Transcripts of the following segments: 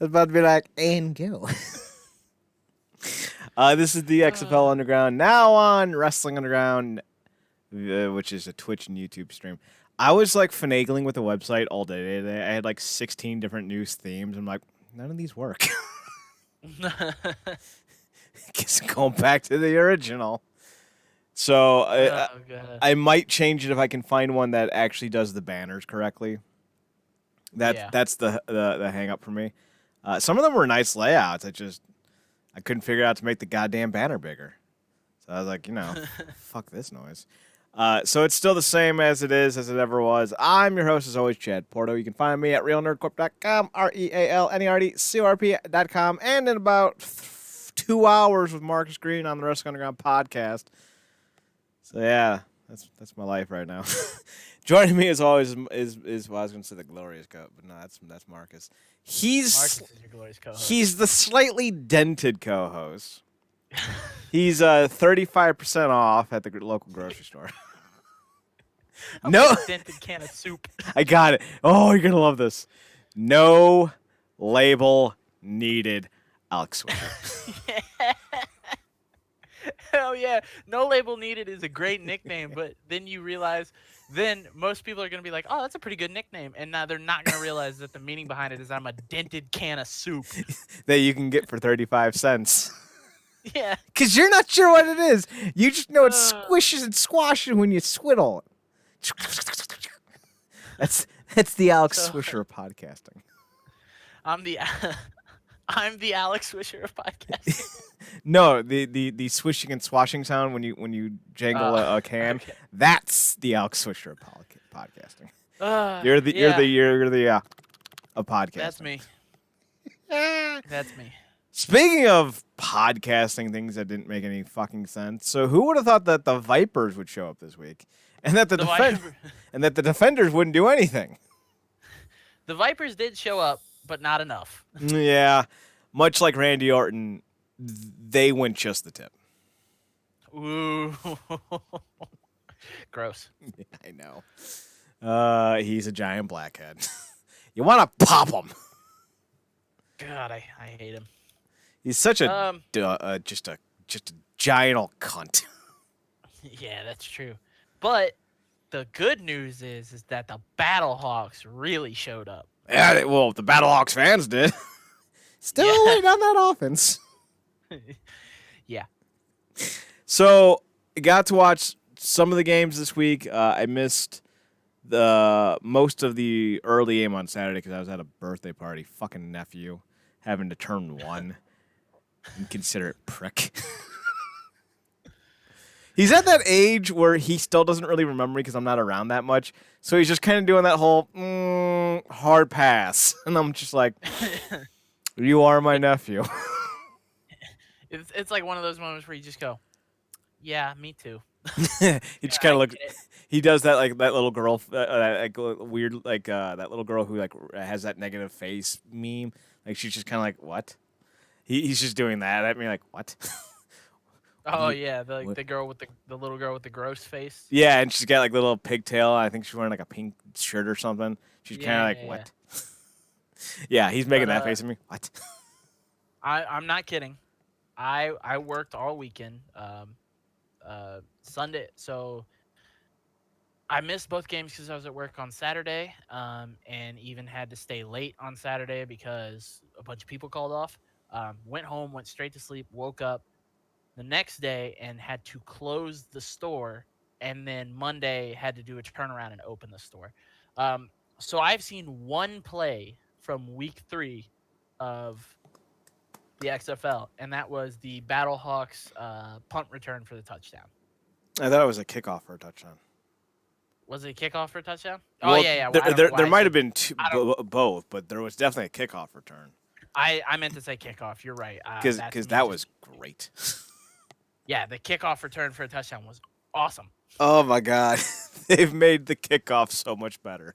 was about to be like, and go. This is the XFL Underground, now on Wrestling Underground, which is a Twitch and YouTube stream. I was like finagling with the website all day today. I had like 16 different news themes. I'm like, none of these work. Just going back to the original. So I might change it if I can find one that actually does the banners correctly. That's the hang up for me. Some of them were nice layouts. I couldn't figure out to make the goddamn banner bigger. So I was like, fuck this noise. So it's still the same as it ever was. I'm your host, as always, Chad Porto. You can find me at realnerdcorp.com, RealNerdcorp.com, and in about 2 hours with Marcus Green on the Wrestling Underground podcast. So yeah, that's my life right now. Joining me as always is well, I was going to say the glorious goat, but no, that's Marcus. Marcus is your glorious co-host. He's the slightly dented co-host. He's 35% off at the local grocery store. No dented can of soup. I got it. Oh, you're gonna love this. No label needed, Alex Swisher. Hell yeah. No label needed is a great nickname, but then you realize most people are going to be like, oh, that's a pretty good nickname. And now they're not going to realize that the meaning behind it is I'm a dented can of soup. That you can get for 35 cents. Yeah. Because you're not sure what it is. You just know it squishes and squashes when you swiddle it. That's the Alex Swisher of podcasting. I'm the Alex Swisher of podcasting. No, the swishing and swashing sound when you jangle a can. Okay. That's the Alex Swisher of podcasting. You're the of podcasting. That's me. That's me. Speaking of podcasting things that didn't make any fucking sense, so who would have thought that the Vipers would show up this week, and that the Defenders wouldn't do anything? The Vipers did show up, but not enough. Yeah, much like Randy Orton, they went just the tip. Ooh, gross. Yeah, I know. He's a giant blackhead. You want to pop him? God, I hate him. He's such a just a giant old cunt. Yeah, that's true. But the good news is that the BattleHawks really showed up. Yeah, the BattleHawks fans did. Still waiting on that offense. Yeah. So, I got to watch some of the games this week. I missed most of the early game on Saturday because I was at a birthday party. Fucking nephew having to turn 1. Inconsiderate prick. He's at that age where he still doesn't really remember me because I'm not around that much. So he's just kind of doing that whole hard pass. And I'm just like, you are my nephew. It's like one of those moments where you just go, yeah, me too. He just kind of looks. He does that like that little girl, weird that little girl who like has that negative face meme. Like she's just kind of like, what? He's just doing that at me like, what? Oh yeah, the girl with the little girl with the gross face. Yeah, and she's got like a little pigtail. I think she's wearing like a pink shirt or something. She's kind of like, what? Yeah, he's making that face at me. What? I'm not kidding. I worked all weekend, Sunday, so I missed both games because I was at work on Saturday, and even had to stay late on Saturday because a bunch of people called off. Went home, went straight to sleep, woke up the next day and had to close the store, and then Monday had to do a turnaround and open the store. So I've seen one play from week 3 of the XFL, and that was the BattleHawks punt return for the touchdown. I thought it was a kickoff for a touchdown. Was it a kickoff for a touchdown? Well, yeah. Well, there might have been both, but there was definitely a kickoff return. I meant to say kickoff. You're right. Because that was great. Yeah, the kickoff return for a touchdown was awesome. Oh, my God. They've made the kickoff so much better.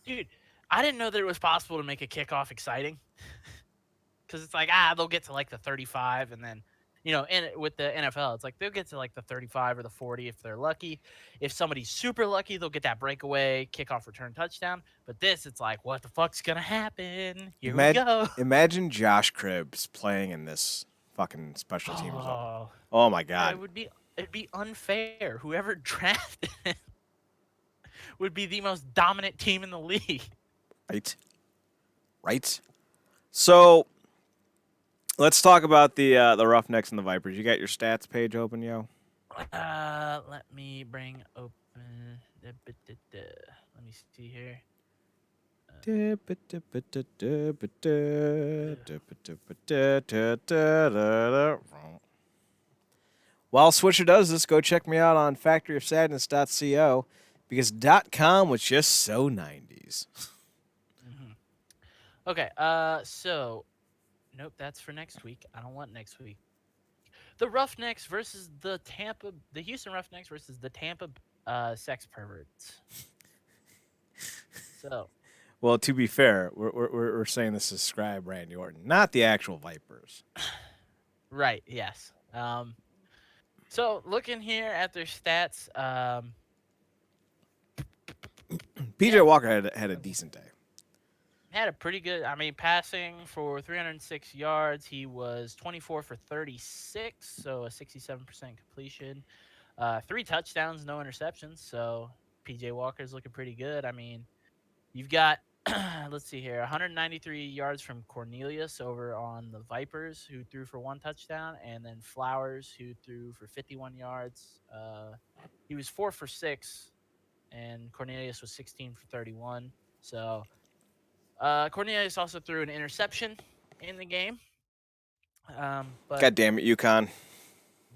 Dude, I didn't know that it was possible to make a kickoff exciting. Because it's like, they'll get to like the 35, and then, and with the NFL, it's like they'll get to like the 35 or the 40 if they're lucky. If somebody's super lucky, they'll get that breakaway, kickoff, return, touchdown. But this, it's like, what the fuck's gonna happen? Here we go. Imagine Josh Cribbs playing in this fucking special teams. Oh my god. It'd be unfair. Whoever drafted him would be the most dominant team in the league. Right. So let's talk about the Roughnecks and the Vipers. You got your stats page open, yo? Let me bring open. Let me see here. While Swisher does this, go check me out on factoryofsadness.co because .com was just so 90s. Okay, so nope, that's for next week. I don't want next week. The Roughnecks versus the Houston Roughnecks versus the Tampa Sex Perverts. So, well, to be fair, we're saying this is Scribe Randy Orton, not the actual Vipers. Right. Yes. So looking here at their stats, PJ Walker had a decent day. Had a pretty good. I mean, passing for 306 yards. He was 24 for 36, so a 67% completion. 3 touchdowns, no interceptions. So PJ Walker's looking pretty good. I mean, you've got let's see here, 193 yards from Cornelius over on the Vipers, who threw for 1 touchdown, and then Flowers, who threw for 51 yards. He was 4 for 6, and Cornelius was 16 for 31. So Cornelius also threw an interception in the game. But God damn it, UConn.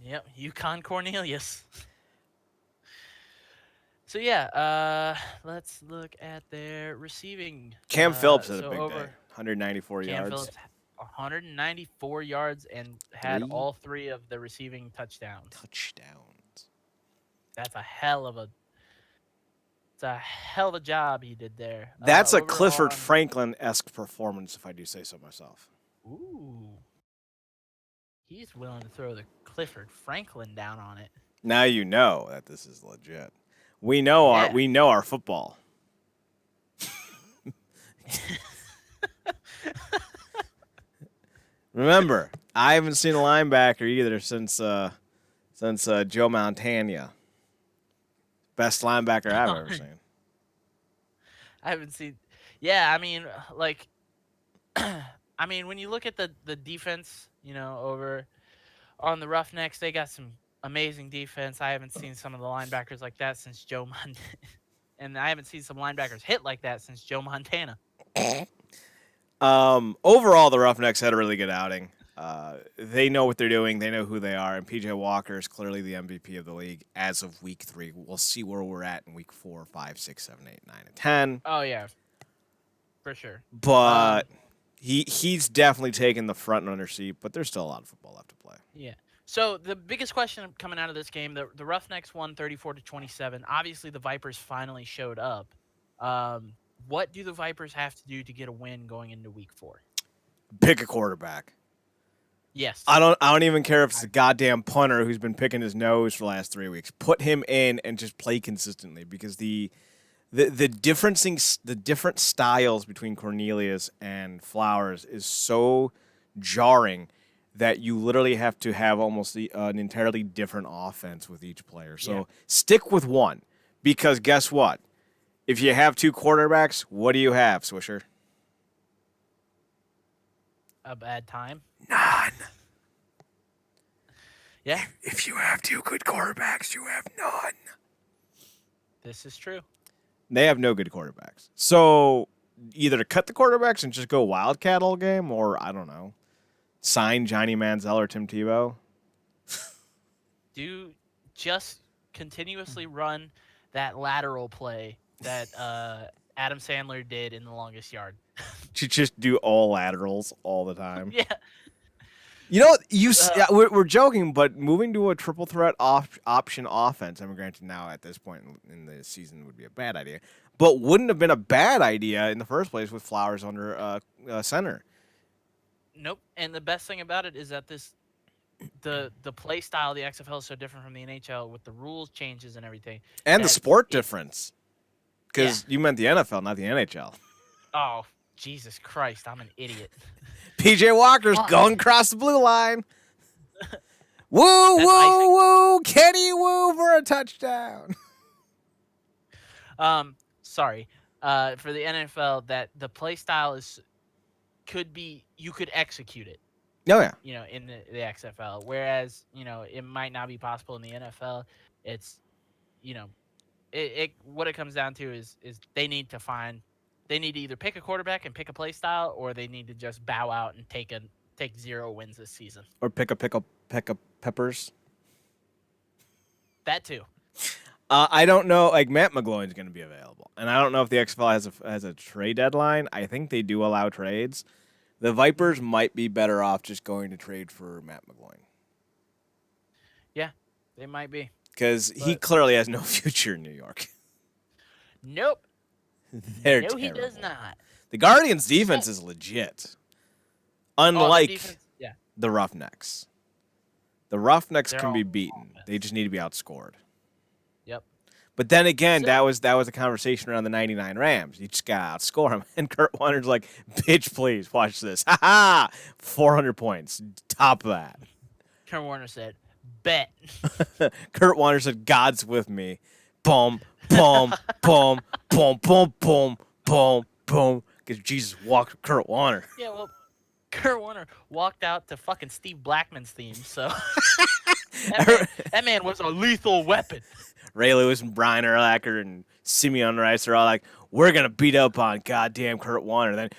Yep, UConn Cornelius. So yeah, let's look at their receiving. Cam Phillips had a big day. 194 yards. Cam Phillips, 194 yards and had all 3 of the receiving touchdowns. That's a hell of a job he did there. That's a Clifford Franklin-esque performance, if I do say so myself. Ooh. He's willing to throw the Clifford Franklin down on it. Now you know that this is legit. We know our football. Remember, I haven't seen a linebacker either since Joe Montana. Best linebacker I've ever seen. I haven't seen. Yeah, I mean, like, I mean, when you look at the defense, over on the Roughnecks, they got some amazing defense. I haven't seen some of the linebackers like that since Joe Montana. And I haven't seen some linebackers hit like that since Joe Montana. Overall, the Roughnecks had a really good outing. They know what they're doing. They know who they are. And PJ Walker is clearly the MVP of the league as of week 3. We'll see where we're at in week 4, 5, 6, 7, 8, 9, and 10. Oh, yeah. For sure. But he's definitely taken the front runner seat, but there's still a lot of football left to play. Yeah. So the biggest question coming out of this game, the Roughnecks won 34-27. Obviously, the Vipers finally showed up. What do the Vipers have to do to get a win going into week 4? Pick a quarterback. Yes. I don't even care if it's the goddamn punter who's been picking his nose for the last 3 weeks. Put him in and just play consistently because the different styles between Cornelius and Flowers is so jarring that you literally have to have almost an entirely different offense with each player. So stick with one because guess what? If you have 2 quarterbacks, what do you have, Swisher? A bad time? None. Yeah. If you have 2 good quarterbacks, you have none. This is true. They have no good quarterbacks. So either to cut the quarterbacks and just go Wildcat all game, or I don't know, sign Johnny Manziel or Tim Tebow. Do just continuously run that lateral play that Adam Sandler did in The Longest Yard. To just do all laterals all the time. Yeah. We're joking, but moving to a triple threat option offense, I mean, granted now at this point in the season would be a bad idea, but wouldn't have been a bad idea in the first place with Flowers under center. Nope. And the best thing about it is that this the play style of the XFL is so different from the NHL with the rules changes and everything. And the sport difference. Because you meant the NFL, not the NHL. Oh, Jesus Christ, I'm an idiot. PJ Walker's going across the blue line. Woo, woo, Kenny Woo for a touchdown. Sorry. For the NFL, that the play style you could execute it. Oh, yeah. In the XFL. Whereas, it might not be possible in the NFL. It's, what it comes down to is they need to either pick a quarterback and pick a play style, or they need to just bow out and take 0 wins this season. Or pick a peppers. That too. I don't know. Like, Matt McGloin's going to be available, and I don't know if the XFL has a trade deadline. I think they do allow trades. The Vipers might be better off just going to trade for Matt McGloin. Yeah, they might be. Because he clearly has no future in New York. Nope. They're terrible. He does not. The Guardians' defense is legit. Unlike the Roughnecks. The Roughnecks can be beaten. Offense. They just need to be outscored. Yep. But then again, that was a conversation around the 99 Rams. You just got to outscore them. And Kurt Warner's like, bitch, please, watch this. Ha ha! 400 points. Top of that. Kurt Warner said, bet. Kurt Warner said, God's with me. Boom, boom, boom, boom, boom, boom, boom, boom. Because Jesus walked with Kurt Warner. Yeah, well, Kurt Warner walked out to fucking Steve Blackman's theme, so that man was a lethal weapon. Ray Lewis and Brian Urlacher and Simeon Rice are all like, we're going to beat up on goddamn Kurt Warner. Then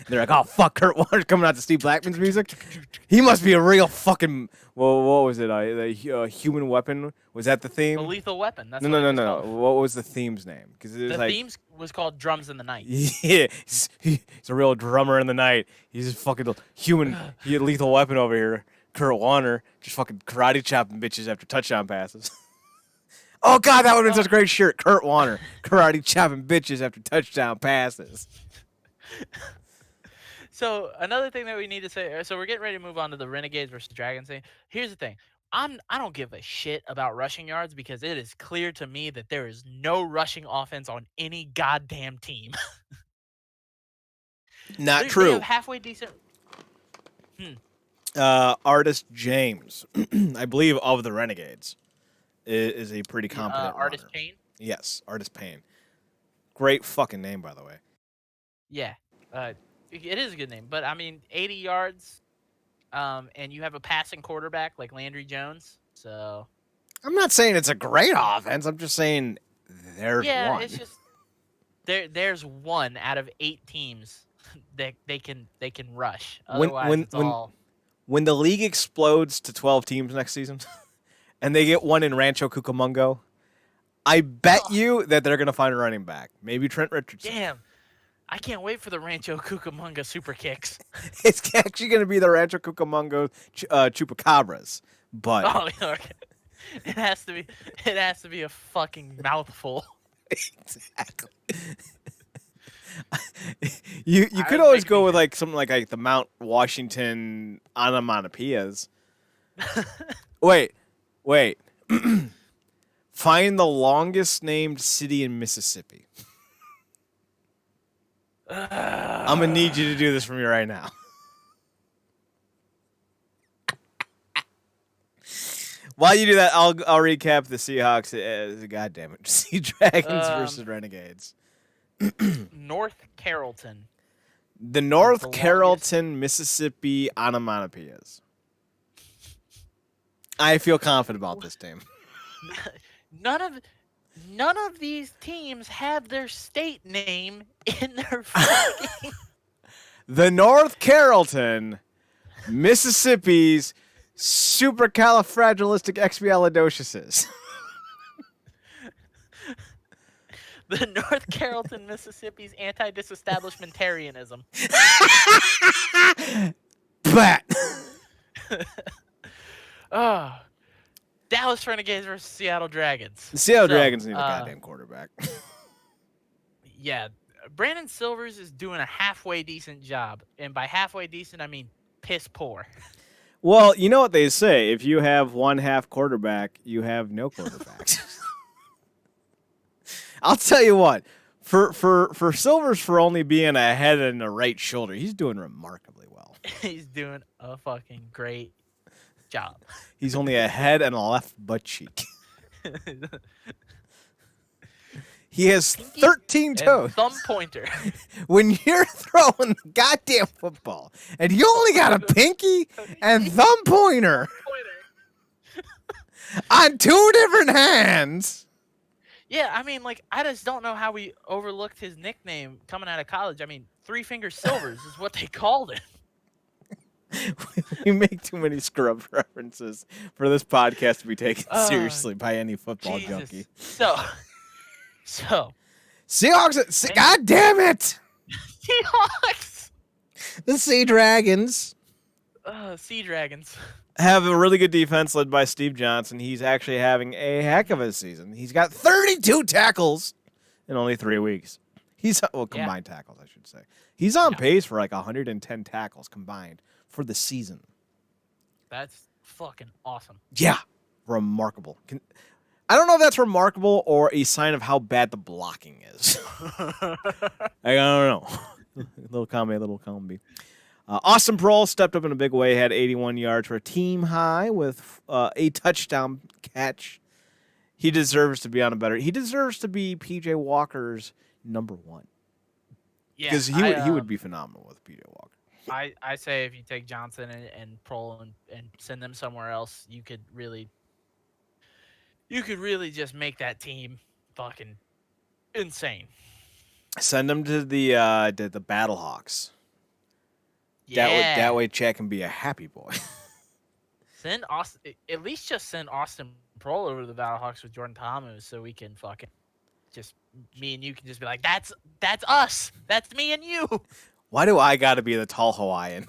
they're like, oh, fuck, Kurt Warner's coming out to Steve Blackman's music? He must be a real fucking, well, what was it? The human weapon? Was that the theme? A lethal weapon. That's No. What was the theme's name? Because the theme was called Drums in the Night. Yeah, he's a real drummer in the night. He's a fucking human, lethal weapon over here. Kurt Warner just fucking karate chopping bitches after touchdown passes. Oh, God, that would have been such a great shirt. Kurt Warner, karate chopping bitches after touchdown passes. So another thing that we need to say, so we're getting ready to move on to the Renegades versus Dragons thing. Here's the thing. I don't give a shit about rushing yards because it is clear to me that there is no rushing offense on any goddamn team. Not true. They have halfway decent. Artist James, I believe, of the Renegades, is a pretty competent Artist runner. Payne? Yes, Artist Payne. Great fucking name, by the way. Yeah, it is a good name. But, I mean, 80 yards, and you have a passing quarterback like Landry Jones, so... I'm not saying it's a great offense. I'm just saying there's one. Yeah, it's just... There's one out of 8 teams that they can rush. Otherwise, it's all... When the league explodes to 12 teams next season, and they get one in Rancho Cucamonga, I bet you that they're going to find a running back. Maybe Trent Richardson. Damn. I can't wait for the Rancho Cucamonga super kicks. It's actually going to be the Rancho Cucamonga Chupacabras. But okay. It has to be a fucking mouthful. Exactly. You could always go with like something like the Mount Washington onomatopoeias. Wait. Find the longest named city in Mississippi. I'm gonna need you to do this for me right now. While you do that, I'll recap the Seahawks. God damn it, Sea Dragons versus Renegades. North Carrollton. The North Carrollton, Mississippi onomatopoeias. I feel confident about this team. None of these teams have their state name in their fucking... The North Carrollton, Mississippi's supercalifragilisticexpialidocious. The North Carrollton, Mississippi's anti-disestablishmentarianism. Bat. Dallas Renegades versus Seattle Dragons. The Seattle Dragons need a goddamn quarterback. Yeah, Brandon Silvers is doing a halfway decent job, and by halfway decent, I mean piss poor. Well, you know what they say: if you have one half quarterback, you have no quarterbacks. I'll tell you what. For Silvers for only being a head and a right shoulder, he's doing remarkably well. He's doing a fucking great job. He's only a head and a left butt cheek. He has 13 toes. Thumb pointer. When you're throwing the goddamn football and you only got a pinky and thumb pointer on two different hands. Yeah, I mean, like, I just don't know how we overlooked his nickname coming out of college. I mean, Three Finger Silvers is what they called him. We make too many scrub references for this podcast to be taken seriously by any football junkie. So Seahawks, God damn it! Seahawks! The Sea Dragons. Sea Dragons. Have a really good defense led by Steve Johnson. He's actually having a heck of a season. He's got 32 tackles in only 3 weeks. Combined tackles, I should say. He's on pace for like 110 tackles combined for the season. That's fucking awesome. Yeah, remarkable. I don't know if that's remarkable or a sign of how bad the blocking is. I don't know. Little combi. Austin Proehl stepped up in a big way, had 81 yards for a team high with a touchdown catch. He deserves to be on a better. He deserves to be PJ Walker's number one. Yeah, because he would be phenomenal with PJ Walker. I say if you take Johnson and Proehl and send them somewhere else, you could really just make that team fucking insane. Send them to the BattleHawks. Yeah. That way Chad can be a happy boy. Send Austin, at least just send Austin Proehl over to the BattleHawks with Jordan Thomas so we can fucking just, me and you can just be like, that's us. That's me and you. Why do I got to be the tall Hawaiian?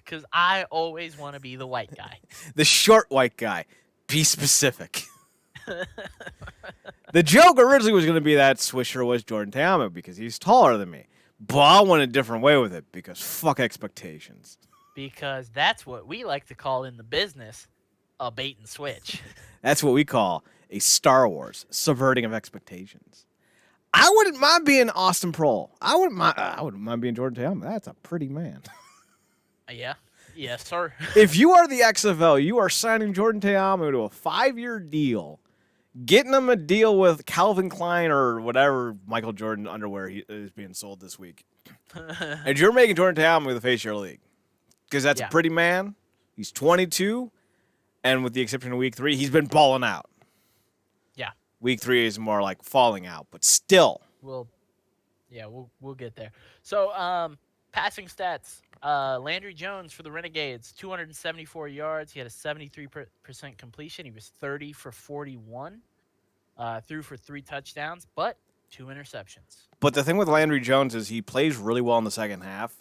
Because I always want to be the white guy. The short white guy. Be specific. The joke originally was going to be that Swisher was Jordan Ta'amu because he's taller than me. But I went a different way with it because fuck expectations. Because that's what we like to call in the business a bait and switch. That's what we call a Star Wars subverting of expectations. I wouldn't mind being Austin Proehl. I wouldn't mind being Jordan Ta'amu. That's a pretty man. Yeah. Yes, sir. If you are the XFL, you are signing Jordan Ta'amu to a 5-year deal, getting him a deal with Calvin Klein or whatever Michael Jordan underwear is being sold this week. And you're making Jordan Ta'amu the face of your league. Because that's a pretty man. He's 22. And with the exception of week 3, he's been balling out. Yeah. Week 3 is more like falling out, but still. We'll get there. So, passing stats. Landry Jones for the Renegades, 274 yards. He had a 73% completion. He was 30 for 41. Threw for 3 touchdowns, but 2 interceptions. But the thing with Landry Jones is he plays really well in the second half.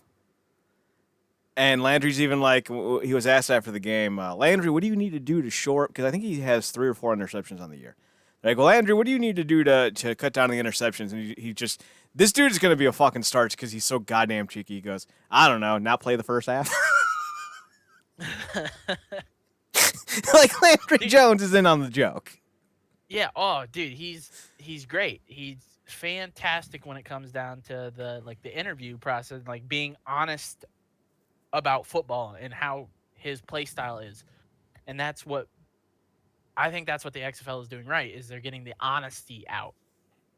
And Landry's even like, he was asked after the game, Landry, what do you need to do to shore up? Because I think he has 3 or 4 interceptions on the year. They're like, well, Landry, what do you need to do to cut down the interceptions? And he just, this dude is going to be a fucking starch because he's so goddamn cheeky. He goes, I don't know, not play the first half. Like Landry Jones is in on the joke. Yeah. Oh, dude, he's great. He's fantastic when it comes down to the interview process, like being honest about football and how his play style is. And that's what I think that's what the XFL is doing right, is they're getting the honesty out.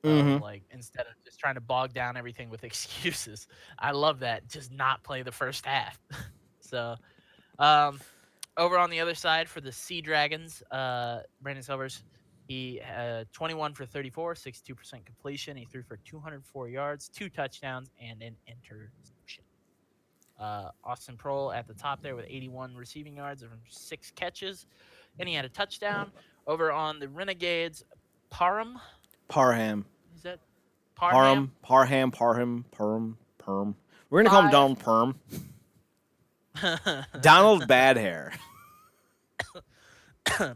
Like instead of just trying to bog down everything with excuses. I love that. Just not play the first half. So over on the other side for the Sea Dragons, Brandon Silvers, he had 21 for 34, 62% completion. He threw for 204 yards, 2 touchdowns, and an interception. Austin Proehl at the top there with 81 receiving yards and 6 catches. And he had a touchdown. Over on the Renegades, Parham. Is that Parham? Parham. Perm. We're going to call him Donald Perm. Donald Bad Hair.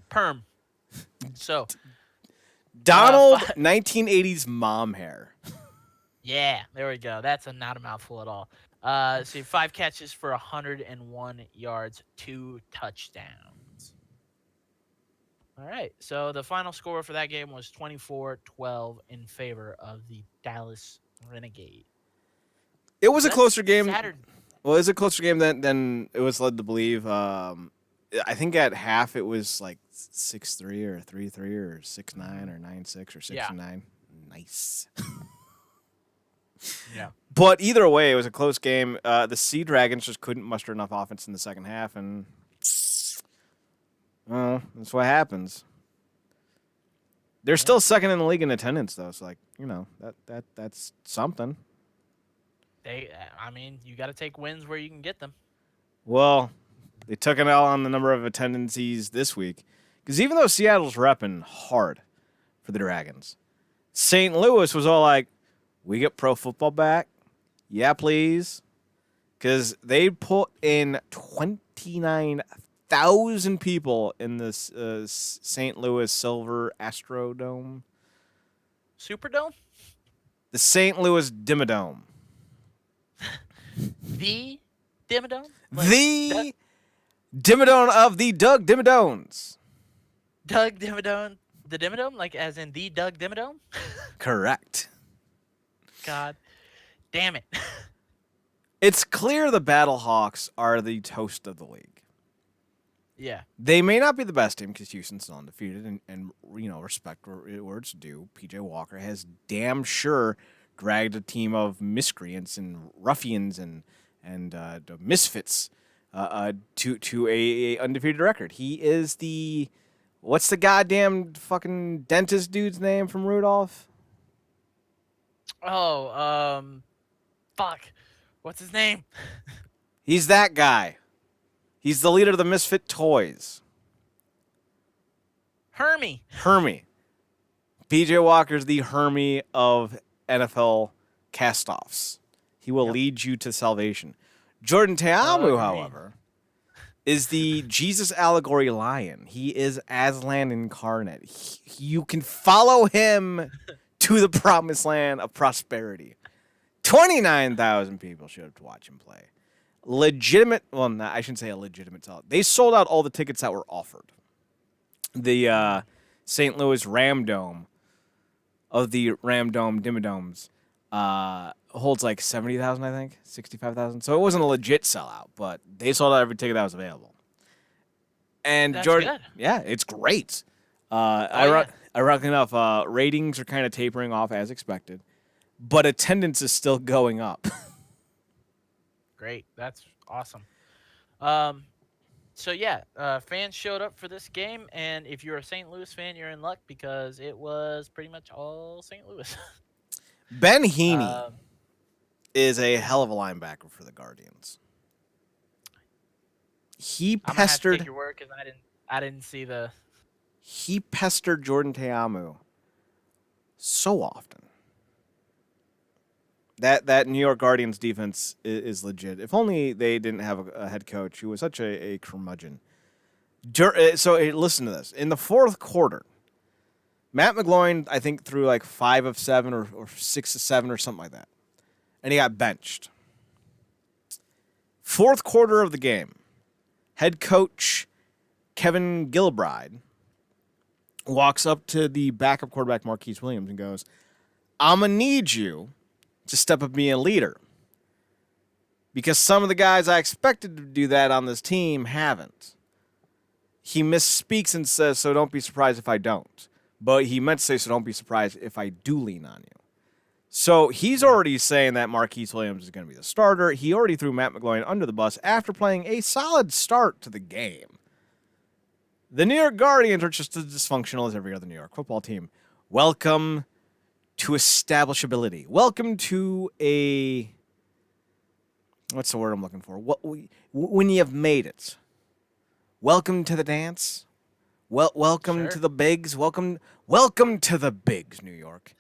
Perm. So. Donald 1980s mom hair. Yeah, there we go. That's not a mouthful at all. So 5 catches for 101 yards, 2 touchdowns. All right. So the final score for that game was 24-12 in favor of the Dallas Renegade. It was a closer game. Saturday. Well, it was a closer game than it was led to believe. I think at half it was like 6-3 or 3-3 or 6-9 or 9-6 or 6-9. Nice. Yeah. But either way, it was a close game. The Sea Dragons just couldn't muster enough offense in the second half, and that's what happens. They're still second in the league in attendance, though. So, that's something. You got to take wins where you can get them. Well, they took an L on the number of attendances this week. Because even though Seattle's repping hard for the Dragons, St. Louis was all like, we get pro football back? Yeah, please. Because they put in 29,000 people in this St. Louis Silver Astrodome. Superdome? The St. Louis Dimmadome. The Dimmadome? The Dimmadome of the Doug Dimmadones. Doug Dimmadome? The Dimmadome? Like as in the Doug Dimmadome? Correct. God damn it. It's clear the BattleHawks are the toast of the league. Yeah. They may not be the best team because Houston's still undefeated, and respect where it's due. PJ Walker has damn sure dragged a team of miscreants and ruffians and misfits to a undefeated record. He is the what's the goddamn fucking dentist dude's name from Rudolph? Oh, fuck. What's his name? He's that guy. He's the leader of the Misfit Toys. Hermie. PJ Walker's the Hermie of NFL castoffs. He will lead you to salvation. Jordan Teamu, however, is the Jesus allegory lion. He is Aslan incarnate. You can follow him to the promised land of prosperity. 29,000 people showed up to watch him play. I shouldn't say a legitimate sell. They sold out all the tickets that were offered. The St. Louis Ram Dome of the Ram Dome Dimmadomes holds like 70,000, I think, 65,000. So it wasn't a legit sellout, but they sold out every ticket that was available. And that's Jordan, good. Yeah, it's great. Ironically enough, ratings are kind of tapering off as expected, but attendance is still going up. Great. That's awesome. Fans showed up for this game, and if you're a St. Louis fan, you're in luck because it was pretty much all St. Louis. Ben Heaney is a hell of a linebacker for the Guardians. He pestered. I'm gonna have to take your word because I didn't see the. He pestered Jordan Teamu so often. That New York Guardians defense is legit. If only they didn't have a head coach who was such a curmudgeon. Listen to this. In the fourth quarter, Matt McGloin, I think, threw like 5 of 7 or 6 of 7 or something like that. And he got benched. Fourth quarter of the game, head coach Kevin Gilbride walks up to the backup quarterback Marquise Williams and goes, I'm going to need you to step up and be a leader. Because some of the guys I expected to do that on this team haven't. He misspeaks and says, so don't be surprised if I don't. But he meant to say, so don't be surprised if I do lean on you. So he's already saying that Marquise Williams is going to be the starter. He already threw Matt McGloin under the bus after playing a solid start to the game. The New York Guardians are just as dysfunctional as every other New York football team. Welcome to establishability. Welcome to a... What's the word I'm looking for? When you have made it. Welcome to the dance. Welcome to the bigs. Welcome to the bigs, New York.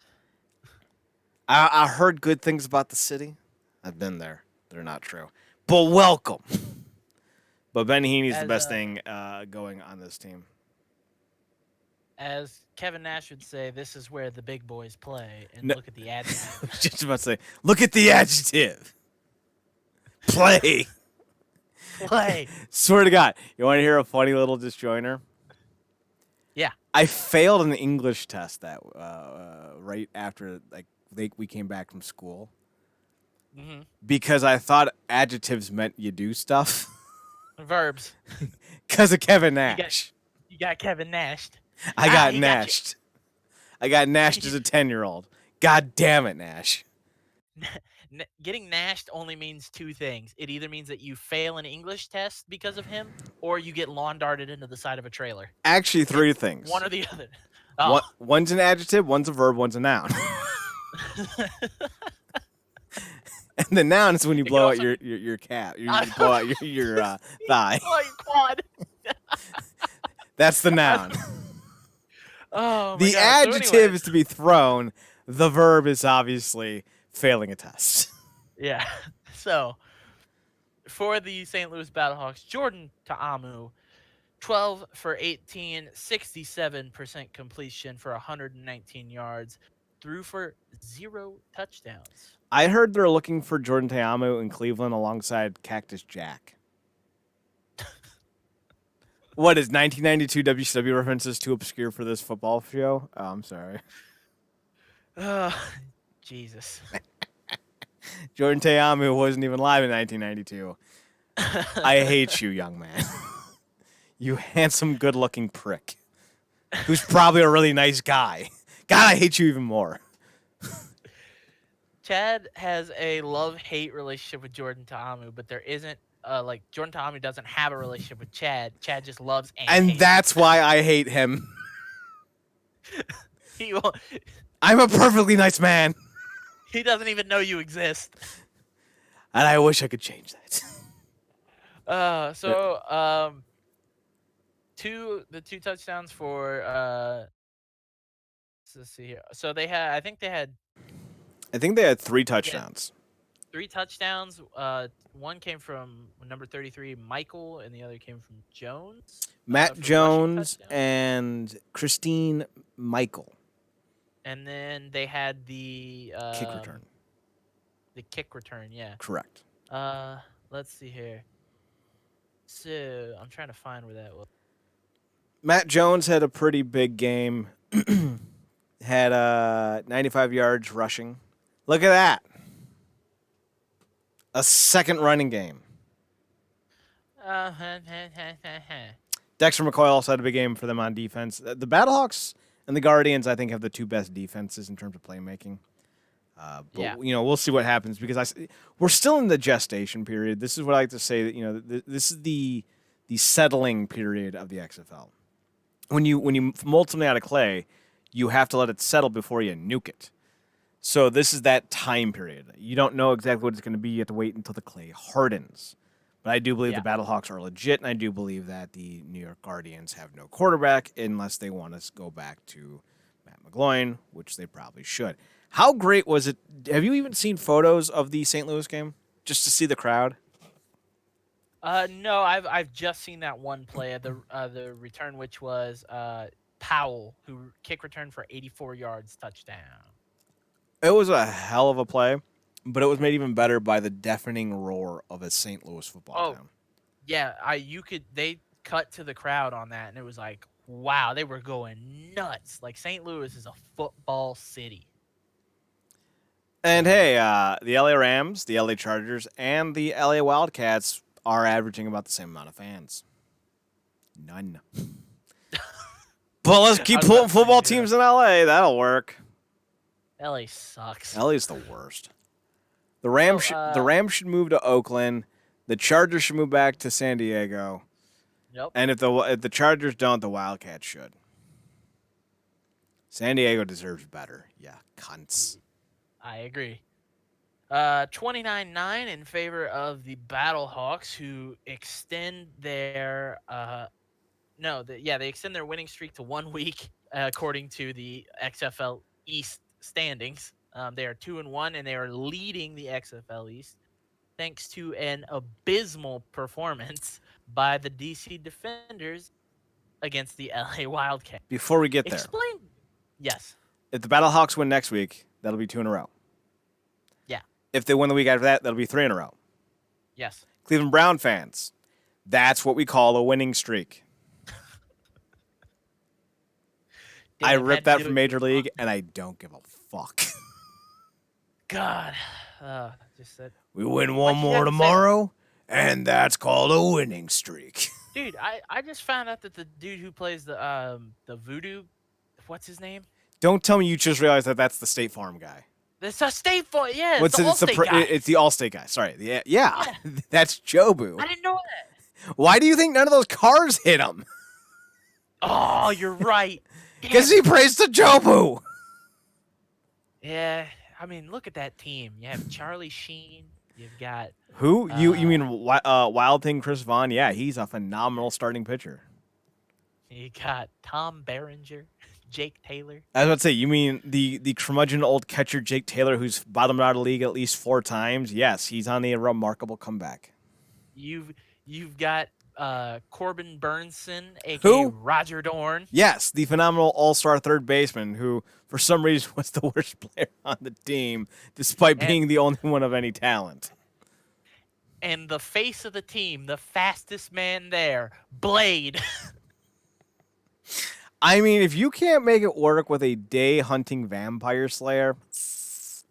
I heard good things about the city. I've been there. They're not true. But welcome. But Ben Heaney's the best thing going on this team. As Kevin Nash would say, this is where the big boys play. And look at the adjective. Just about to say, look at the adjective. Play. Play. Swear to God. You want to hear a funny little disjoiner? Yeah. I failed an English test that right after we came back from school. Mm-hmm. Because I thought adjectives meant you do stuff. Verbs. Because of Kevin Nash. You got Kevin Nashed. I got Nashed. I got Nashed as a 10-year-old. God damn it, Nash. Getting Nashed only means two things. It either means that you fail an English test because of him, or you get lawn darted into the side of a trailer. Actually, three things. One or the other. Oh. One's an adjective, one's a verb, one's a noun. And the noun is when you blow out your calf. You blow out your thigh. Oh, your quad. That's the noun. Oh, the adjective is to be thrown. The verb is obviously failing a test. Yeah. So, for the St. Louis BattleHawks, Jordan Ta'amu, 12 for 18, 67% completion for 119 yards, threw for 0 touchdowns. I heard they're looking for Jordan Ta'amu in Cleveland alongside Cactus Jack. What is 1992 WCW references too obscure for this football show? Oh, I'm sorry. Jesus. Jordan Ta'amu wasn't even live in 1992. I hate you, young man. You handsome, good-looking prick. Who's probably a really nice guy. God, I hate you even more. Chad has a love-hate relationship with Jordan Ta'amu, but there isn't Jordan Ta'amu doesn't have a relationship with Chad. Chad just loves and hates that's him. why I hate him. He won't. I'm a perfectly nice man. He doesn't even know you exist. And I wish I could change that. The two touchdowns for let's see here. So I think they had 3 touchdowns. 3 touchdowns. One came from number 33, Michael, and the other came from Jones. Matt Jones and Christine Michael. And then they had the kick return. The kick return, yeah. Correct. Let's see here. So I'm trying to find where that was. Matt Jones had a pretty big game. Had 95 yards rushing. Look at that. A second running game. Dexter McCoy also had a big game for them on defense. The BattleHawks and the Guardians, I think, have the 2 best defenses in terms of playmaking. But we'll see what happens because we're still in the gestation period. This is what I like to say that this is the settling period of the XFL. When you mold something out of clay, you have to let it settle before you nuke it. So this is that time period. You don't know exactly what it's going to be. You have to wait until the clay hardens. But I do believe the BattleHawks are legit, and I do believe that the New York Guardians have no quarterback unless they want to go back to Matt McGloin, which they probably should. How great was it? Have you even seen photos of the St. Louis game just to see the crowd? No, I've just seen that one play at the return, which was Powell, who kick returned for 84 yards, touchdown. It was a hell of a play, but it was made even better by the deafening roar of a St. Louis football town. Yeah, they cut to the crowd on that, and it was like, wow, they were going nuts. Like, St. Louis is a football city. And hey, the LA Rams, the LA Chargers, and the LA Wildcats are averaging about the same amount of fans. None. But let's keep pulling football teams in LA. That'll work. LA sucks. LA's the worst. The Rams should move to Oakland. The Chargers should move back to San Diego. Yep. And if the Chargers don't, the Wildcats should. San Diego deserves better. Yeah, cunts. I agree. 29-9 in favor of the BattleHawks, who extend their they extend their winning streak to 1 week, according to the XFL East standings. They are 2-1, and they are leading the XFL East thanks to an abysmal performance by the DC Defenders against the LA Wildcats. Before we get there, Yes. If the BattleHawks win next week, that'll be 2 in a row. Yeah. If they win the week after that, that'll be 3 in a row. Yes. Cleveland Brown fans, that's what we call a winning streak. I ripped that from Major League, and I don't give a fuck. God. Just said. We win one more tomorrow, and that's called a winning streak. Dude, I just found out that the dude who plays the Voodoo, what's his name? Don't tell me you just realized that that's the State Farm guy. It's a State Farm, yeah. It's the Allstate guy. It's the Allstate guy. Sorry, yeah. That's Jobu. I didn't know that. Why do you think none of those cars hit him? Oh, you're right. Because he prays to Jobu. Yeah, I mean, look at that team. You have Charlie Sheen. You've got who? You mean Wild Thing Chris Vaughn? Yeah, he's a phenomenal starting pitcher. You got Tom Berenger, Jake Taylor. I was about to say, you mean the curmudgeon old catcher Jake Taylor, who's bottomed out of the league at least 4 times? Yes, he's on a remarkable comeback. You've got Corbin Burnson, a.k.a. Roger Dorn. Yes, the phenomenal all-star third baseman who, for some reason, was the worst player on the team, despite being the only one of any talent. And the face of the team, the fastest man there, Blade. I mean, if you can't make it work with a day-hunting vampire slayer,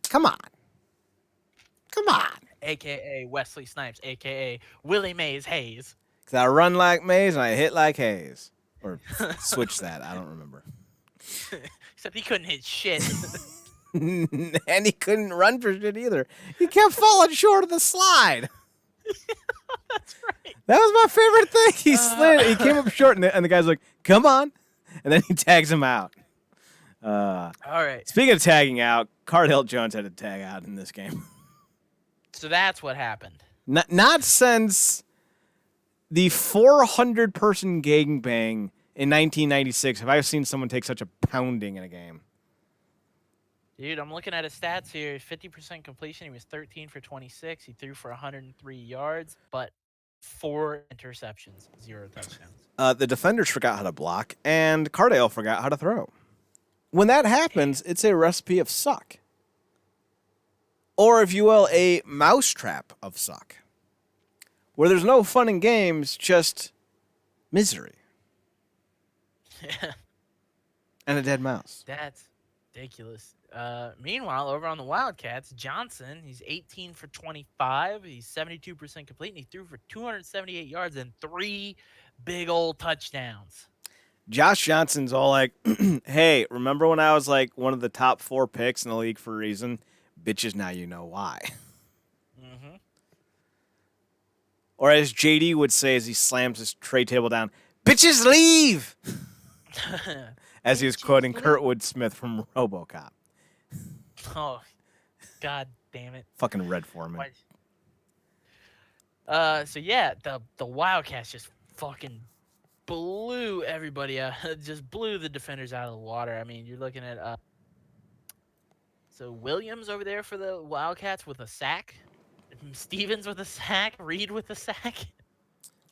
come on. Come on. A.k.a. Wesley Snipes, a.k.a. Willie Mays Hayes. Because I run like Mays and I hit like Hayes. Or switch that. I don't remember. Except he couldn't hit shit. And he couldn't run for shit either. He kept falling short of the slide. That's right. That was my favorite thing. He slid. He came up short, and the guy's like, come on. And then he tags him out. All right. Speaking of tagging out, Cardale Jones had to tag out in this game. So that's what happened. Not since the 400-person gangbang in 1996 have I seen someone take such a pounding in a game. Dude, I'm looking at his stats here. 50% completion. He was 13 for 26. He threw for 103 yards, but 4 interceptions, 0 touchdowns. The defenders forgot how to block, and Cardale forgot how to throw. When that happens, it's a recipe of suck. Or, if you will, a mousetrap of suck. Where there's no fun in games, just misery. And a dead mouse. That's ridiculous. Meanwhile, over on the Wildcats, Johnson, he's 18 for 25. He's 72% complete, and he threw for 278 yards and 3 big old touchdowns. Josh Johnson's all like, hey, remember when I was like one of the top 4 picks in the league for a reason? Bitches, now you know why. Mm-hmm. Or as JD would say as he slams his tray table down, bitches leave! As he was quoting Kurtwood Smith from RoboCop. Oh, God damn it. Fucking Red Foreman. So yeah, the Wildcats just fucking blew everybody out. Just blew the defenders out of the water. I mean, you're looking at so Williams over there for the Wildcats with a sack. Stevens with a sack. Reed with a sack.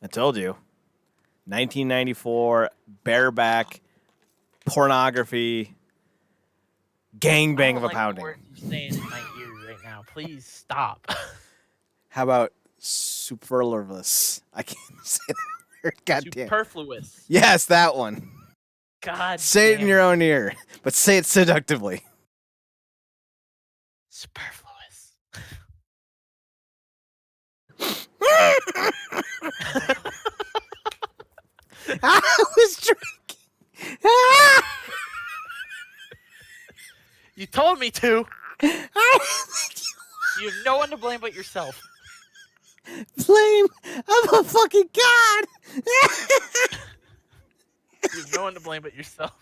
I told you. 1994, bareback, pornography, gangbang of a pounding. What you're saying in my ear right now. Please stop. How about superfluous? I can't say that word. God damn. Superfluous. Yes, that one. God. Say it in your own ear, but say it seductively. Superfluous. I was drinking. You told me to. You have no one to blame but yourself. Blame? I'm a fucking god. You have no one to blame but yourself.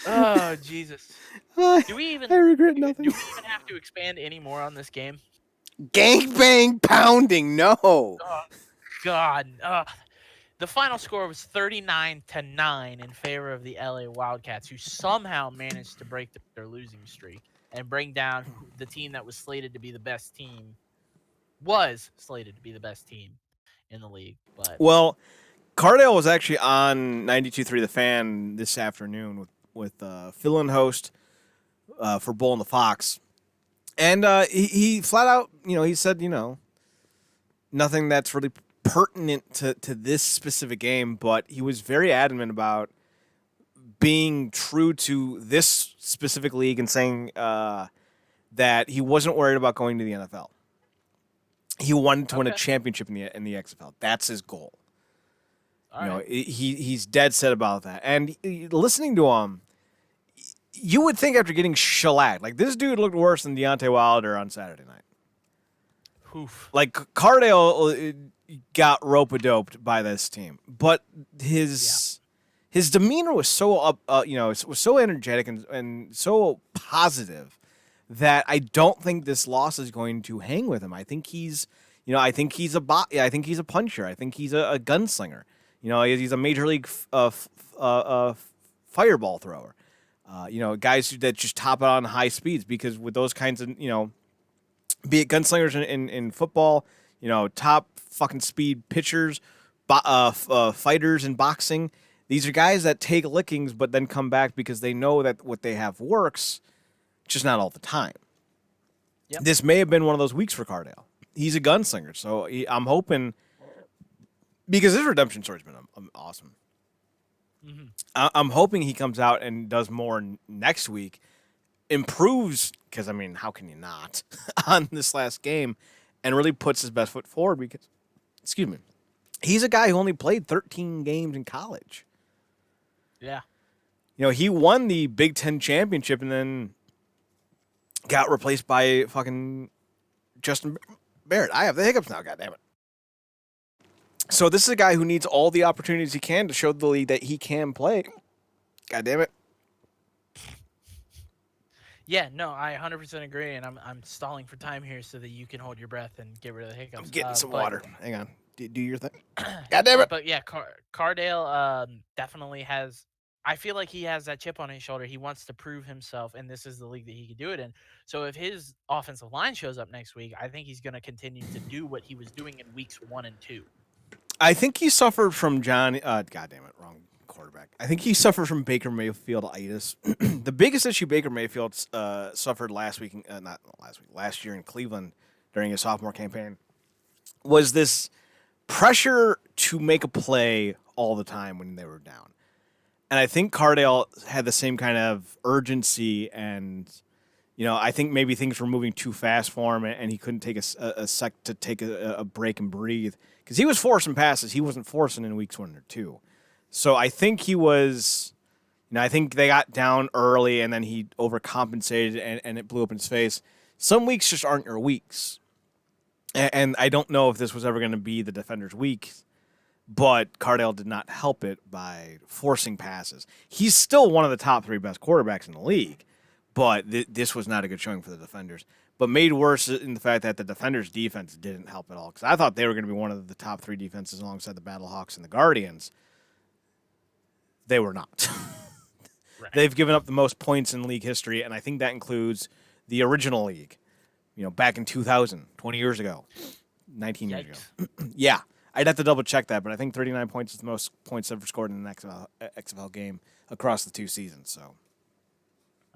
Oh, Jesus. I regret nothing. Do we even have to expand any more on this game? Gangbang pounding, no. Oh, God. The final score was 39-9 in favor of the LA Wildcats, who somehow managed to break their losing streak and bring down the team that was slated to be the best team in the league. But well, Cardale was actually on 92.3 The Fan this afternoon with fill-in host for Bull and the Fox, And he flat out, he said, nothing that's really pertinent to this specific game, but he was very adamant about being true to this specific league and saying that he wasn't worried about going to the NFL. He wanted to win a championship in the XFL. That's his goal. He's dead set about that. And listening to him, you would think after getting shellacked, like this dude looked worse than Deontay Wilder on Saturday night. Oof. Like Cardale got rope-a-doped by this team, but his demeanor was so was so energetic and so positive that I don't think this loss is going to hang with him. I think he's I think he's a puncher. I think he's a gunslinger. He's a major league fireball thrower. Guys that just top it on high speeds, because with those kinds of, be it gunslingers in football, top fucking speed pitchers, fighters in boxing, these are guys that take lickings but then come back because they know that what they have works, just not all the time. Yep. This may have been one of those weeks for Cardale. He's a gunslinger, so I'm hoping, because his redemption story's been awesome. Mm-hmm. I'm hoping he comes out and does more next week, improves, because, how can you not, on this last game, and really puts his best foot forward because, he's a guy who only played 13 games in college. Yeah. He won the Big Ten championship and then got replaced by fucking Justin Barrett. I have the hiccups now, goddammit. So this is a guy who needs all the opportunities he can to show the league that he can play. God damn it. Yeah, no, I 100% agree, and I'm stalling for time here so that you can hold your breath and get rid of the hiccups. I'm getting some water. Hang on. Do your thing. God damn it. But yeah, Cardale definitely has, I feel like he has that chip on his shoulder. He wants to prove himself, and this is the league that he can do it in. So if his offensive line shows up next week, I think he's going to continue to do what he was doing in weeks 1 and 2. I think he suffered from God damn it, wrong quarterback. I think he suffered from Baker Mayfield-itis. The biggest issue Baker Mayfield suffered last year in Cleveland during his sophomore campaign was this pressure to make a play all the time when they were down. And I think Cardale had the same kind of urgency, and I think maybe things were moving too fast for him, and he couldn't take a sec to take a break and breathe, because he was forcing passes. He wasn't forcing in weeks 1 or 2. So I think he was, I think they got down early, and then he overcompensated, and it blew up in his face. Some weeks just aren't your weeks. And I don't know if this was ever going to be the defender's week, but Cardale did not help it by forcing passes. He's still one of the top 3 best quarterbacks in the league, but this was not a good showing for the defenders. But made worse in the fact that the defenders' defense didn't help at all, because I thought they were going to be one of the top 3 defenses alongside the BattleHawks and the Guardians. They were not. Right. They've given up the most points in league history, and I think that includes the original league, back in 2000, 20 years ago, 19 years ago. Yeah, I'd have to double-check that, but I think 39 points is the most points ever scored in an XFL game across the 2 seasons. So,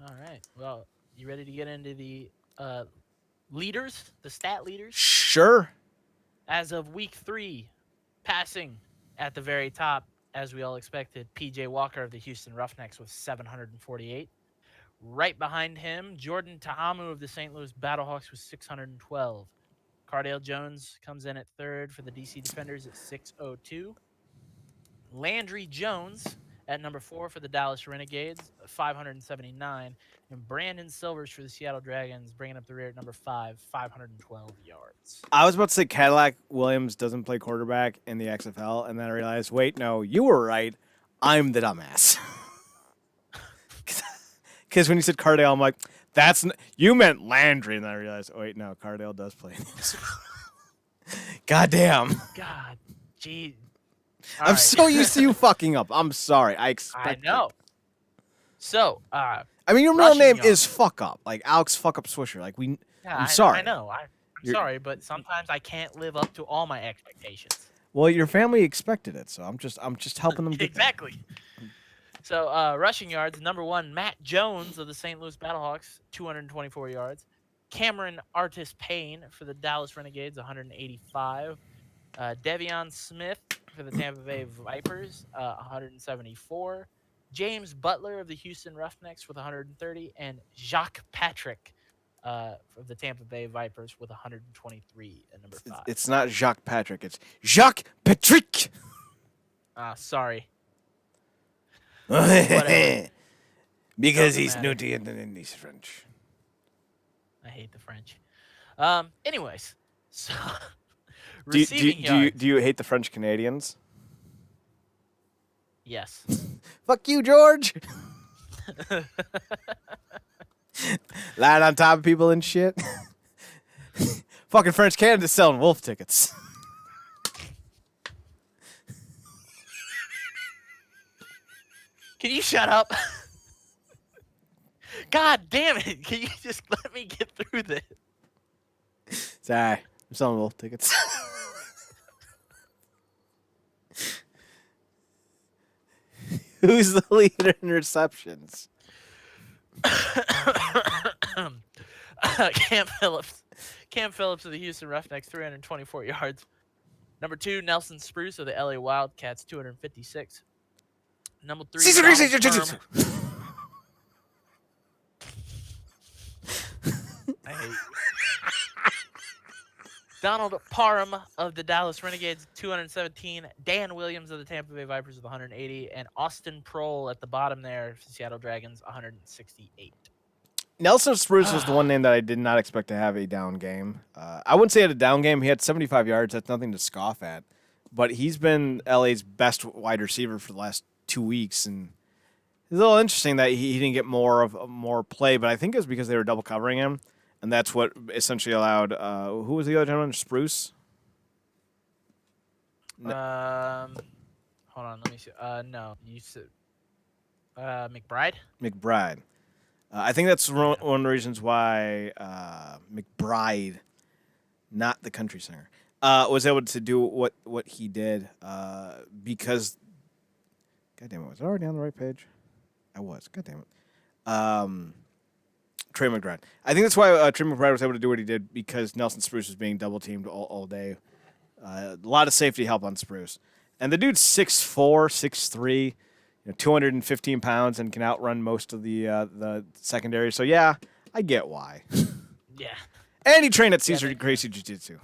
all right. Well, you ready to get into the leaders, the stat leaders? Sure. As of week 3, passing at the very top, as we all expected, P.J. Walker of the Houston Roughnecks with 748. Right behind him, Jordan Tahamu of the St. Louis BattleHawks with 612. Cardale Jones comes in at 3rd for the DC Defenders at 602. Landry Jones at number 4 for the Dallas Renegades, 579. And Brandon Silvers for the Seattle Dragons, bringing up the rear at number 5, 512 yards. I was about to say Cadillac Williams doesn't play quarterback in the XFL, and then I realized, wait, no, you were right. I'm the dumbass. Because when you said Cardale, I'm like, you meant Landry, and then I realized, oh, wait, no, Cardale does play in the XFL. God damn. God, gee. I'm so used to you fucking up. I'm sorry. I know. It. So, your middle name is Fuck Up, like Alex Fuck Up Swisher. Like I'm sorry. I know. I'm sorry, but sometimes I can't live up to all my expectations. Well, your family expected it, so I'm just helping them get exactly. So, rushing yards, number 1, Matt Jones of the St. Louis BattleHawks, 224 yards. Cameron Artis Payne for the Dallas Renegades, 185. Devion Smith for the Tampa Bay Vipers, 174. James Butler of the Houston Roughnecks with 130, and Jacques Patrick of the Tampa Bay Vipers with 123 at number 5. It's not Jacques Patrick. It's Jacques Patrick. Sorry. Whatever. Because Doesn't he's matter. nutty and he's French. I hate the French. Anyways, so do you hate the French Canadians? Yes. Fuck you, George. Lying on top of people and shit. Fucking French Canada's selling wolf tickets. Can you shut up? God damn it. Can you just let me get through this? Sorry. I'm selling wolf tickets. Who's the leader in receptions? Cam Phillips. Cam Phillips of the Houston Roughnecks, 324 yards. Number 2, Nelson Spruce of the LA Wildcats, 256. Number 3, Donald I hate you. Donald Parham of the Dallas Renegades, 217. Dan Williams of the Tampa Bay Vipers with 180. And Austin Prohl at the bottom there for the Seattle Dragons, 168. Nelson Spruce was the one name that I did not expect to have a down game. I wouldn't say he had a down game. He had 75 yards. That's nothing to scoff at. But he's been LA's best wide receiver for the last 2 weeks. And it's a little interesting that he didn't get more play. But I think it was because they were double covering him. And that's what essentially allowed. Who was the other gentleman? Spruce? Hold on, let me see. No, you said McBride. McBride. I think that's one of the reasons why McBride, not the country singer, was able to do what he did because. God damn it! Was I already on the right page? I was. God damn it. Trey McBride. I think that's why Trey McBride was able to do what he did because Nelson Spruce was being double teamed all day. A lot of safety help on Spruce. And the dude's 6'4", 6'3", 215 pounds and can outrun most of the secondary. So, yeah, I get why. Yeah. And he trained at Caesar Gracie Jiu-Jitsu.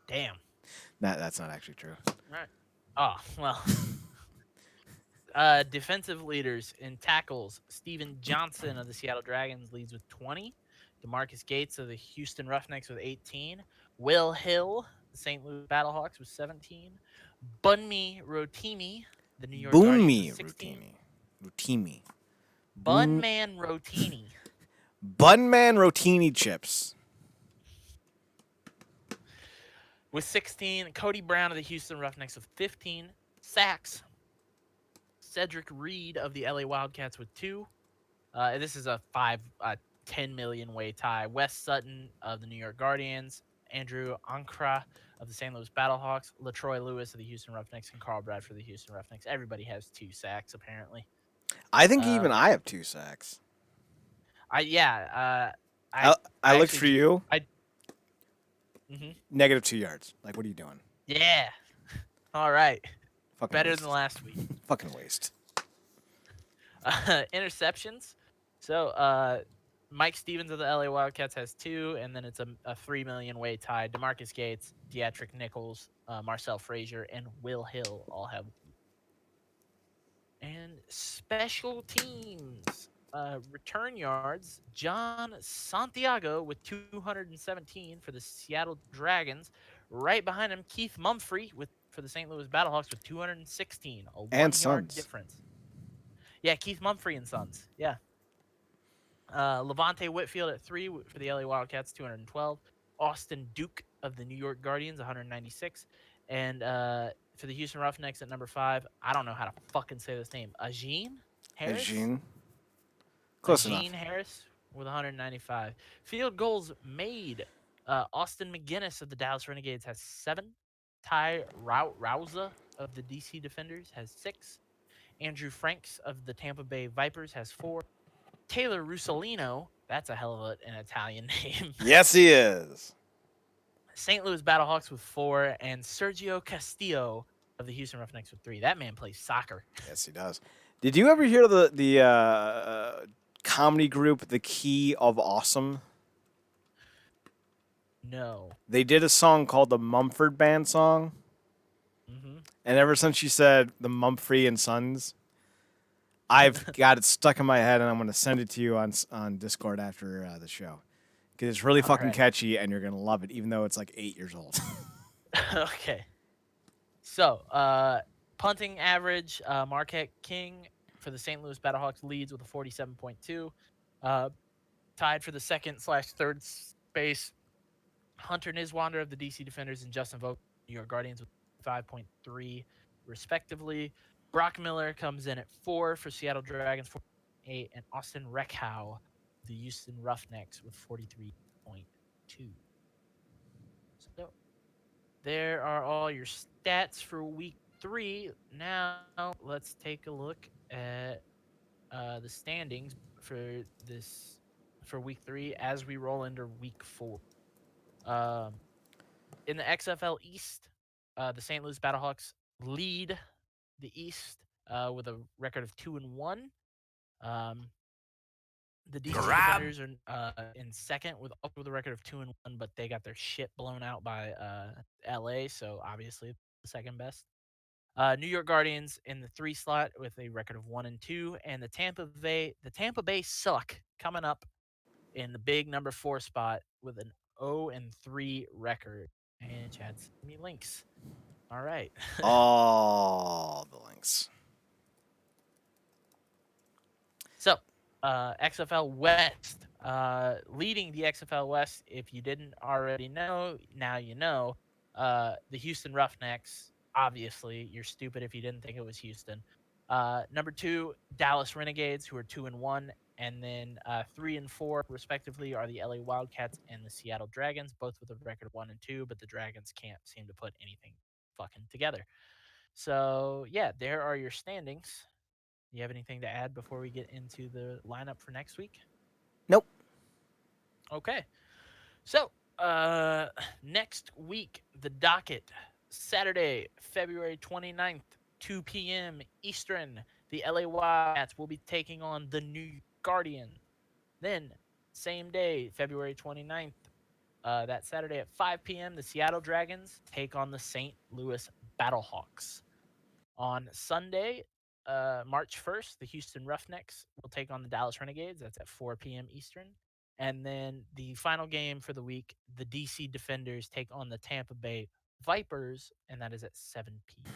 Damn. That's not actually true. Right. Oh, well. Defensive leaders in tackles. Steven Johnson of the Seattle Dragons leads with 20. DeMarcus Gates of the Houston Roughnecks with 18. Will Hill, the St. Louis Battlehawks with 17. Bunmi Rotimi, the New York Guardians with 16. Rotimi. Bunman Rotini. Bunman Rotini chips. With 16. Cody Brown of the Houston Roughnecks with 15 sacks. Cedric Reed of the LA Wildcats with 2. This is a 10 million way tie. Wes Sutton of the New York Guardians, Andrew Ankra of the St. Louis Battlehawks, LaTroy Lewis of the Houston Roughnecks, and Carl Bradford of the Houston Roughnecks. Everybody has 2 sacks, apparently. I think even I have 2 sacks. I looked for you. Mm-hmm. -2 yards. Like, what are you doing? Yeah. All right. Fucking better waste. than last week. Fucking waste. Interceptions. So Mike Stevens of the LA Wildcats has 2, and then it's a 3 million way tie. DeMarcus Gates, Deatrick Nichols, Marcel Frazier, and Will Hill all have. And special teams. Return yards. John Santiago with 217 for the Seattle Dragons. Right behind him, Keith Mumphrey for the St. Louis Battlehawks with 216. A 1-yard difference. Yeah, Keith Mumphrey and Sons. Yeah. Levante Whitfield at 3 for the LA Wildcats, 212. Austin Duke of the New York Guardians, 196. And for the Houston Roughnecks at number 5, I don't know how to fucking say this name. Ajeen Harris? Close enough. Ajeen Harris with 195. Field goals made. Austin McGinnis of the Dallas Renegades has 7. Ty Rauza of the DC Defenders has 6. Andrew Franks of the Tampa Bay Vipers has 4. Taylor Russolino That's a hell of an Italian name. Yes, he is. St. Louis Battlehawks with 4, and Sergio Castillo of the Houston Roughnecks with 3. That man plays soccer. Yes, he does. Did you ever hear the comedy group The Key of Awesome? No. They did a song called the Mumford Band song. Mm-hmm. And ever since she said the Mumphrey and Sons, I've got it stuck in my head, and I'm going to send it to you on Discord after the show. Because it's really fucking catchy, and you're going to love it, even though it's like 8 years old. Okay. So, punting average, Marquette King for the St. Louis Battlehawks leads with a 47.2. Tied for the second/third space, Hunter Niswander of the DC Defenders and Justin Vogt, New York Guardians with 5.3, respectively. Brock Miller comes in at 4 for Seattle Dragons, 4.8, and Austin Reckhow, the Houston Roughnecks, with 43.2. So there are all your stats for week 3. Now let's take a look at the standings for week 3 as we roll into week 4. In the XFL East, the St. Louis Battlehawks lead the East with a record of 2-1. The DC Defenders are in second with a record of 2-1, but they got their shit blown out by LA, so obviously the second best. New York Guardians in the 3 slot with a record of 1-2, and the Tampa Bay Suck coming up in the big number 4 spot with an 0-3 record. And Chad sent me links. All right. All the links. So, XFL West, leading the XFL West, if you didn't already know, now you know. The Houston Roughnecks, obviously, you're stupid if you didn't think it was Houston. Number 2, Dallas Renegades, who are 2-1, and then 3 and 4, respectively, are the LA Wildcats and the Seattle Dragons, both with a record of 1-2, but the Dragons can't seem to put anything fucking together. So, yeah, there are your standings. You have anything to add before we get into the lineup for next week? Nope. Okay. So, next week, the docket, Saturday, February 29th, 2 p.m. Eastern, the LA Wildcats will be taking on the New York Guardians. Then, same day, February 29th, that Saturday at 5 p.m., the Seattle Dragons take on the St. Louis Battlehawks. On Sunday, March 1st, the Houston Roughnecks will take on the Dallas Renegades. That's at 4 p.m. Eastern. And then the final game for the week, the DC Defenders take on the Tampa Bay Vipers, and that is at 7 p.m.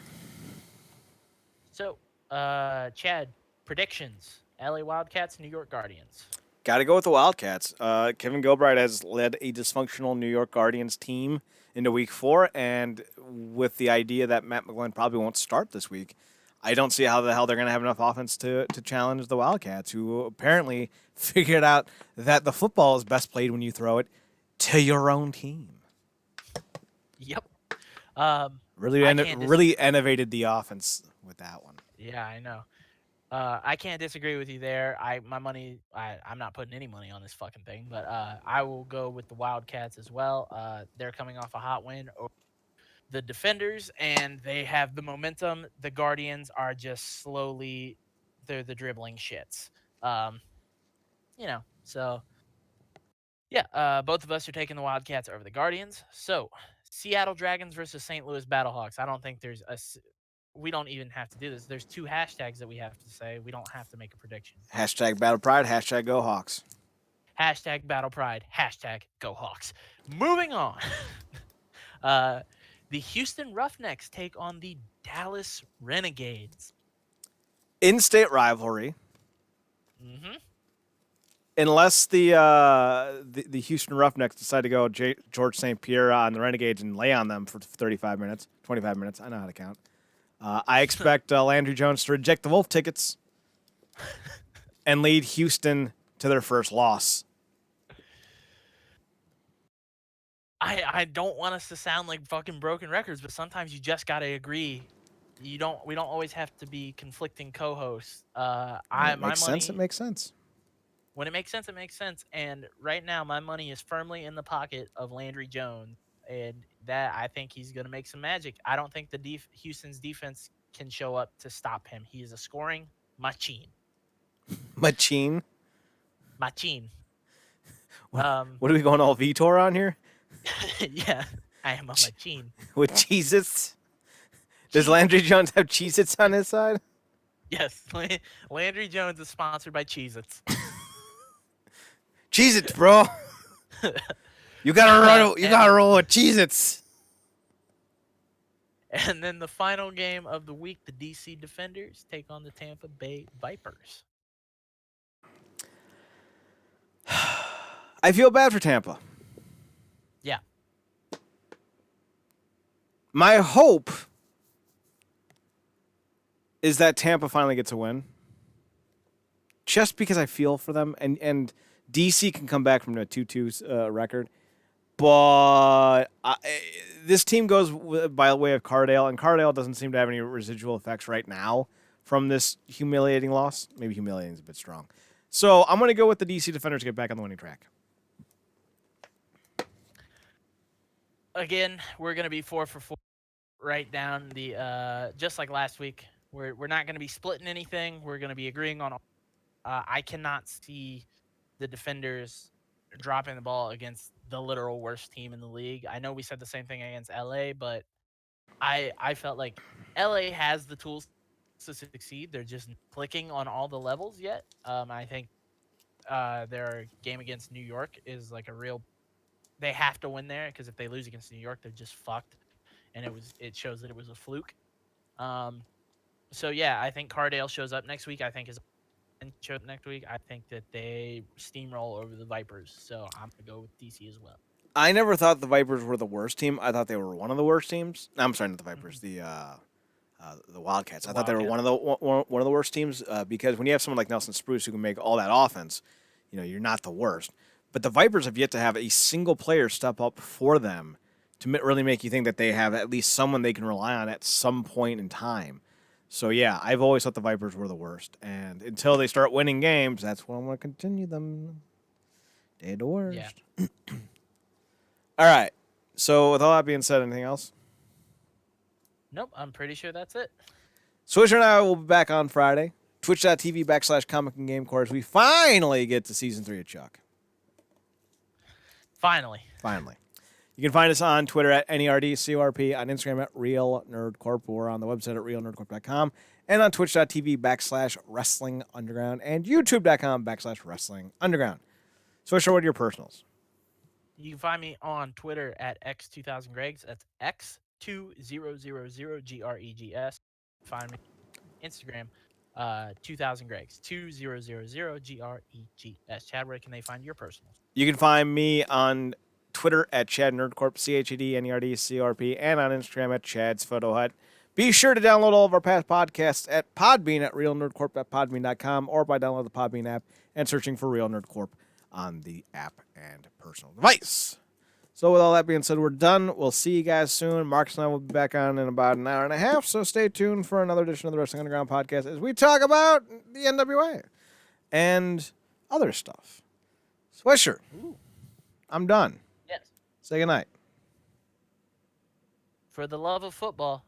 So, Chad, predictions. LA Wildcats, New York Guardians. Got to go with the Wildcats. Kevin Gilbride has led a dysfunctional New York Guardians team into week 4, and with the idea that Matt McGlynn probably won't start this week, I don't see how the hell they're going to have enough offense to challenge the Wildcats, who apparently figured out that the football is best played when you throw it to your own team. Yep. Really innovated the offense with that one. Yeah, I know. I can't disagree with you there. I'm not putting any money on this fucking thing, but I will go with the Wildcats as well. They're coming off a hot win over the Defenders, and they have the momentum. The Guardians are just they're the dribbling shits. So yeah, both of us are taking the Wildcats over the Guardians. So Seattle Dragons versus St. Louis Battlehawks. I don't think we don't even have to do this. There's 2 hashtags that we have to say. We don't have to make a prediction. Hashtag Battle Pride, hashtag Go Hawks. Hashtag Battle Pride, hashtag Go Hawks. Moving on. The Houston Roughnecks take on the Dallas Renegades. In-state rivalry. Mm-hmm. Unless the Houston Roughnecks decide to go George St. Pierre on the Renegades and lay on them for 35 minutes, 25 minutes. I know how to count. I expect Landry Jones to reject the Wolf tickets and lead Houston to their first loss. I don't want us to sound like fucking broken records, but sometimes you just gotta agree. We don't always have to be conflicting co-hosts. It makes sense. When it makes sense, it makes sense. And right now, my money is firmly in the pocket of Landry Jones, and that I think he's going to make some magic. I don't think the Houston's defense can show up to stop him. He is a scoring machine. Machine. Machine. What are we going all Vitor on here? Yeah, I am a machine. With Cheez-Its? Does Landry Jones have Cheez-Its on his side? Yes, Landry Jones is sponsored by Cheez-Its. Cheez-Its, bro. You gotta roll with Cheez-Its. And then the final game of the week, the DC Defenders take on the Tampa Bay Vipers. I feel bad for Tampa. Yeah. My hope is that Tampa finally gets a win. Just because I feel for them. And DC can come back from a 2-2 record. But this team goes by the way of Cardale, and Cardale doesn't seem to have any residual effects right now from this humiliating loss. Maybe humiliating is a bit strong. So I'm going to go with the DC Defenders to get back on the winning track. Again, we're going to be 4 for 4 right down the just like last week. We're not going to be splitting anything. We're going to be agreeing on. I cannot see the Defenders dropping the ball against the literal worst team in the league. I know we said the same thing against LA, but I felt like LA has the tools to succeed. They're just clicking on all the levels yet. I think their game against New York is like a real. They have to win there because if they lose against New York, they're just fucked, and it shows that it was a fluke. So yeah, I think Cardale shows up next week. I think show up next week. I think that they steamroll over the Vipers. So I'm gonna go with DC as well. I never thought the Vipers were the worst team. I thought they were one of the worst teams. No, I'm sorry, not the Vipers. The Wildcats. I thought they were one of the worst teams because when you have someone like Nelson Spruce who can make all that offense, you're not the worst. But the Vipers have yet to have a single player step up for them to really make you think that they have at least someone they can rely on at some point in time. So, yeah, I've always thought the Vipers were the worst. And until they start winning games, that's when I'm going to continue them. They're the worst. Yeah. All right. So, with all that being said, anything else? Nope, I'm pretty sure that's it. Swisher and I will be back on Friday. Twitch.tv/Comic and GameCorp as we finally get to Season 3 of Chuck. Finally. You can find us on Twitter at NERDCORP, on Instagram at RealNerdCorp, or on the website at RealNerdCorp.com, and on Twitch.tv/WrestlingUnderground, and YouTube.com/WrestlingUnderground. Swisher, what are your personals? You can find me on Twitter at X2000Gregs. That's X2000GREGS. Find me on Instagram, 2000Gregs, 2000GREGS. Chad, where can they find your personals? You can find me on Twitter at ChadNerdCorp, ChadNerdCorp, and on Instagram at Chad's Photo Hut. Be sure to download all of our past podcasts at Podbean at RealNerdCorp.podbean.com or by downloading the Podbean app and searching for Real Nerd Corp on the app and personal device. So with all that being said, we're done. We'll see you guys soon. Marcus and I will be back on in about an hour and a half, so stay tuned for another edition of the Wrestling Underground podcast as we talk about the NWA and other stuff. Swisher, I'm done. Yes. Say goodnight. For the love of football,